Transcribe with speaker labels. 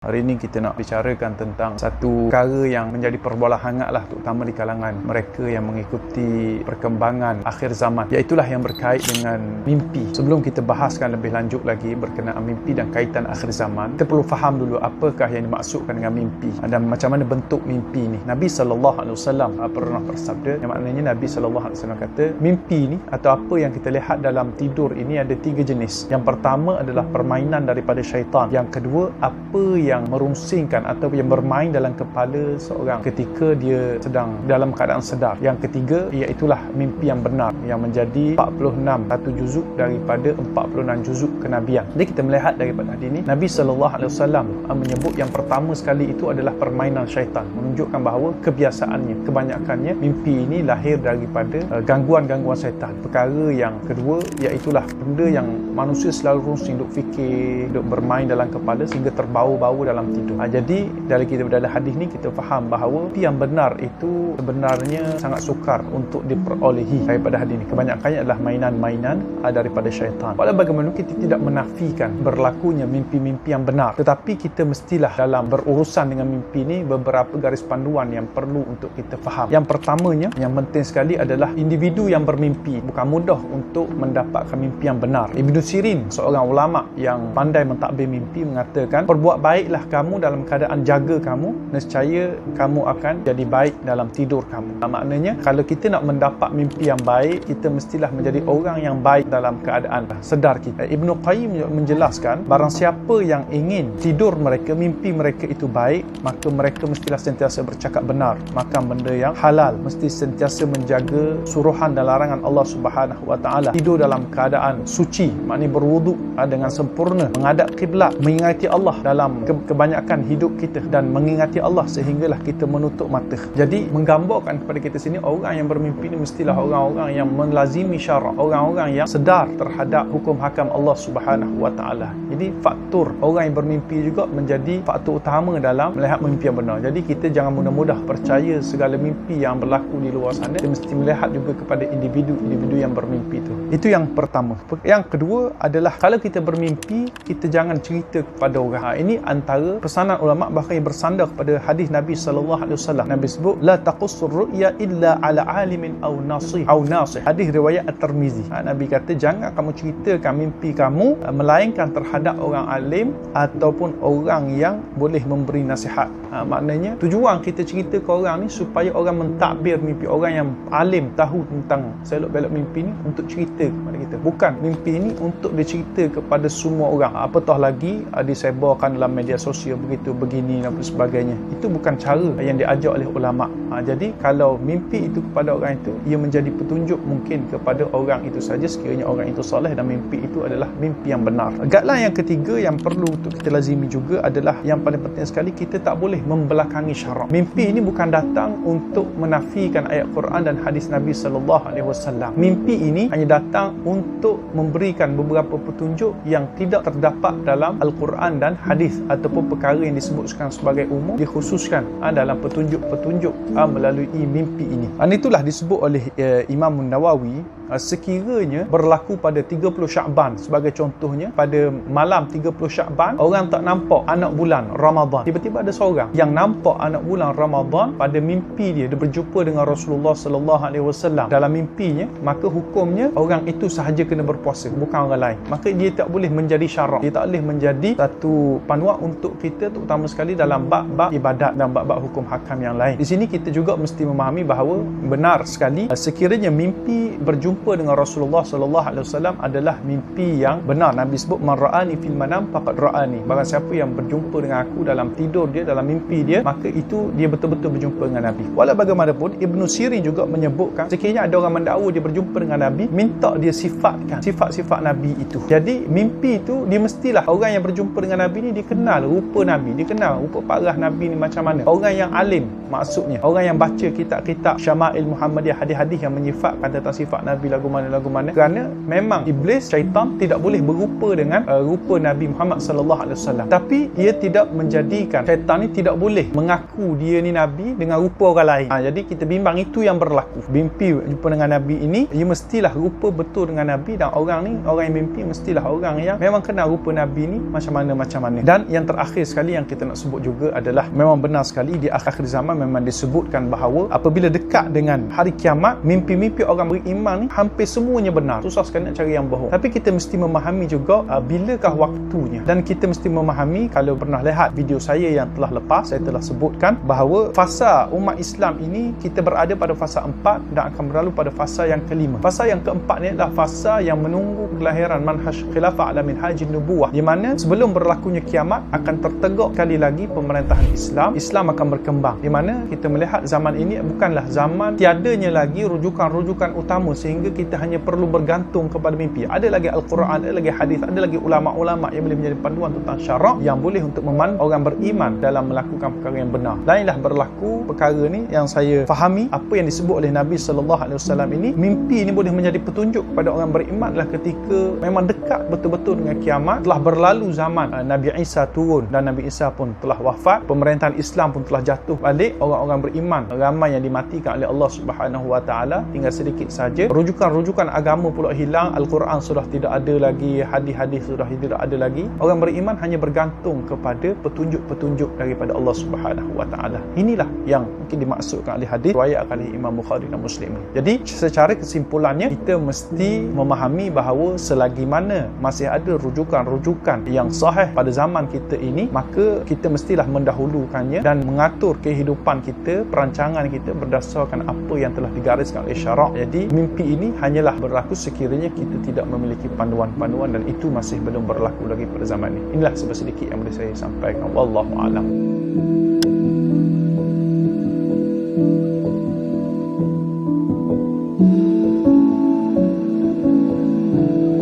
Speaker 1: Hari ini kita nak bicarakan tentang satu perkara yang menjadi perbola hangatlah, terutama di kalangan mereka yang mengikuti perkembangan akhir zaman, iaitulah yang berkait dengan mimpi. Sebelum kita bahaskan lebih lanjut lagi berkenaan mimpi dan kaitan akhir zaman, kita perlu faham dulu apakah yang dimaksudkan dengan mimpi dan macam mana bentuk mimpi ni. Nabi SAW pernah bersabda, yang maknanya Nabi SAW kata, mimpi ni atau apa yang kita lihat dalam tidur ini ada 3 jenis. Yang pertama adalah permainan daripada syaitan. Yang kedua, apa yang merungsingkan atau yang bermain dalam kepala seorang ketika dia sedang dalam keadaan sedar. Yang ketiga, iaitulah mimpi yang benar yang menjadi 46 satu juzuk daripada 46 juzuk kenabian. Jadi kita melihat daripada hadis ini, Nabi SAW menyebut yang pertama sekali itu adalah permainan syaitan, menunjukkan bahawa kebiasaannya, kebanyakannya mimpi ini lahir daripada gangguan-gangguan syaitan. Perkara yang kedua, iaitulah benda yang manusia selalu rungsing, duk fikir, duk bermain dalam kepala sehingga terbau-bau dalam tidur. Jadi dari kita dalam hadis ni kita faham bahawa mimpi yang benar itu sebenarnya sangat sukar untuk diperolehi daripada hadis ni. Kebanyakannya adalah mainan-mainan daripada syaitan. Walau bagaimana kita tidak menafikan berlakunya mimpi-mimpi yang benar, tetapi kita mestilah dalam berurusan dengan mimpi ni beberapa garis panduan yang perlu untuk kita faham. Yang pertamanya, yang penting sekali adalah individu yang bermimpi bukan mudah untuk mendapatkan mimpi yang benar. Ibnu Sirin, seorang ulama yang pandai mentadbir mimpi, mengatakan, perbuat baiklah kamu dalam keadaan jaga kamu, nescaya kamu akan jadi baik dalam tidur kamu. Maknanya kalau kita nak mendapat mimpi yang baik, kita mestilah menjadi orang yang baik dalam keadaan sedar kita. Ibnu Qayyim menjelaskan, barang siapa yang ingin tidur mereka, mimpi mereka itu baik, maka mereka mestilah sentiasa bercakap benar, makan benda yang halal, mesti sentiasa menjaga suruhan dan larangan Allah Subhanahu Wa Taala, tidur dalam keadaan suci, maknanya berwuduk dengan sempurna, menghadap kiblat, mengingati Allah dalam kebanyakan hidup kita dan mengingati Allah sehinggalah kita menutup mata. Jadi menggambarkan kepada kita sini, orang yang bermimpi ini mestilah orang-orang yang melazimi syarak, orang-orang yang sedar terhadap hukum hakam Allah Subhanahu Wa Taala. Jadi faktor orang yang bermimpi juga menjadi faktor utama dalam melihat mimpi yang benar. Jadi kita jangan mudah-mudah percaya segala mimpi yang berlaku di luar sana. Kita mesti melihat juga kepada individu-individu yang bermimpi itu. Itu yang pertama. Yang kedua adalah, kalau kita bermimpi, kita jangan cerita kepada orang. Ini antara pesanan ulama bahkan yang bersandar kepada hadis Nabi SAW. Nabi sebut, la taqussur ru'ya illa ala alimin aw nasih. Hadis riwayat At-Tirmizi. Nabi kata, jangan kamu ceritakan mimpi kamu melainkan terhadap orang alim ataupun orang yang boleh memberi nasihat. Maknanya tujuan kita cerita ke orang ni supaya orang mentadbir mimpi, orang yang alim tahu tentang selok-belok mimpi ni untuk cerita kepada kita. Bukan mimpi ni untuk dicerita kepada semua orang, apatah lagi disebarkan dalam media sosial begitu, begini dan sebagainya. Itu bukan cara yang diajar oleh ulama. Jadi kalau mimpi itu kepada orang itu, ia menjadi petunjuk mungkin kepada orang itu saja sekiranya orang itu soleh dan mimpi itu adalah mimpi yang benar. Guideline yang ketiga yang perlu untuk kita lazimi juga adalah, yang paling penting sekali, kita tak boleh membelakangi syarak. Mimpi ini bukan datang untuk menafikan ayat Quran dan hadis Nabi SAW. Mimpi ini hanya datang untuk memberikan beberapa petunjuk yang tidak terdapat dalam Al-Quran dan hadis, ataupun perkara yang disebutkan sebagai umum dikhususkan dalam petunjuk-petunjuk melalui mimpi ini. Dan itulah disebut oleh Imam Nawawi, sekiranya berlaku pada 30 Sya'ban sebagai contohnya, pada malam 30 Sya'ban orang tak nampak anak bulan Ramadan, tiba-tiba ada seorang yang nampak anak bulan Ramadan pada mimpi dia berjumpa dengan Rasulullah SAW dalam mimpinya, maka hukumnya orang itu sahaja kena berpuasa, bukan orang lain. Maka dia tak boleh menjadi syarak, dia tak boleh menjadi satu panduan untuk kita, terutama sekali dalam bab-bab ibadat dan bab-bab hukum hakam yang lain. Di sini kita juga mesti memahami bahawa benar sekali sekiranya mimpi berjumpa dengan Rasulullah SAW adalah mimpi yang benar. Nabi sebut, man ra'ani fil manam faqad ra'ani. Barang siapa yang berjumpa dengan aku dalam tidur dia, dalam mimpi dia, maka itu dia betul-betul berjumpa dengan Nabi. Walau bagaimanapun, Ibnu Sirin juga menyebutkan, sekiranya ada orang mendakwa dia berjumpa dengan Nabi, minta dia sifatkan sifat-sifat Nabi itu. Jadi mimpi itu dia mestilah, orang yang berjumpa dengan Nabi ni dia kenal rupa Nabi, dia kenal rupa parah Nabi ni macam mana. Orang yang alim, maksudnya orang yang baca kitab-kitab Syama'il Muhammadiyah, hadis-hadis yang menyifatkan tentang sifat Nabi lagu mana, kerana memang iblis, syaitan tidak boleh berupa dengan rupa Nabi Muhammad SAW. Tapi dia tidak menjadikan, syaitan ni tidak boleh mengaku dia ni Nabi dengan rupa orang lain. Jadi kita bimbang itu yang berlaku. Mimpi jumpa dengan Nabi ini, ia mestilah rupa betul dengan Nabi, dan orang ni, orang yang mimpi mestilah orang yang memang kenal rupa Nabi ni macam mana. Dan yang terakhir sekali yang kita nak sebut juga adalah memang benar sekali di akhir zaman memang disebutkan bahawa apabila dekat dengan hari kiamat, mimpi-mimpi orang beriman ni hampir semuanya benar. Susah sekali nak cari yang bohong. Tapi kita mesti memahami juga bilakah waktunya, dan kita mesti memahami, kalau pernah lihat video saya yang telah lepas, saya telah sebutkan bahawa fasa umat Islam ini kita berada pada fasa 4 dan akan berlalu pada fasa yang kelima. Fasa yang keempat ni adalah fasa yang menunggu kelahiran manhaj khilafah ala minhajin nubuwah, di mana sebelum berlakunya kiamat akan tertegak sekali lagi pemerintahan Islam akan berkembang, di mana kita melihat zaman ini bukanlah zaman tiadanya lagi rujukan-rujukan utama sehingga kita hanya perlu bergantung kepada mimpi. Ada lagi Al-Quran, ada lagi hadis, ada lagi ulama-ulama yang boleh menjadi panduan tentang syarak yang boleh untuk memandu orang beriman dalam melakukan perkara yang benar. Lainlah berlaku perkara ni yang saya fahami apa yang disebut oleh Nabi SAW ini, mimpi ini boleh menjadi petunjuk kepada orang beriman adalah ketika memang dekat betul-betul dengan kiamat, telah berlalu zaman Nabi Isa turun dan Nabi Isa pun telah wafat, pemerintahan Islam pun telah jatuh balik, orang-orang beriman ramai yang dimatikan oleh Allah Subhanahu Wa Taala, tinggal sedikit saja. Rujukan-rujukan agama pula hilang, Al-Quran sudah tidak ada lagi, hadis-hadis sudah tidak ada lagi. Orang beriman hanya bergantung kepada petunjuk-petunjuk daripada Allah Subhanahu Wa Taala. Inilah yang mungkin dimaksudkan oleh hadis riwayat oleh Imam Bukhari dan Muslim. Jadi secara kesimpulannya, kita mesti memahami bahawa selagi mana masih ada rujukan-rujukan yang sahih pada zaman kita ini, maka kita mestilah mendahulukannya dan mengatur kehidupan kita, perancangan kita berdasarkan apa yang telah digariskan oleh syarak. Jadi mimpi ini hanyalah berlaku sekiranya kita tidak memiliki panduan-panduan, dan itu masih belum berlaku lagi pada zaman ini. Inilah sedikit yang boleh saya sampaikan. Wallahu a'lam.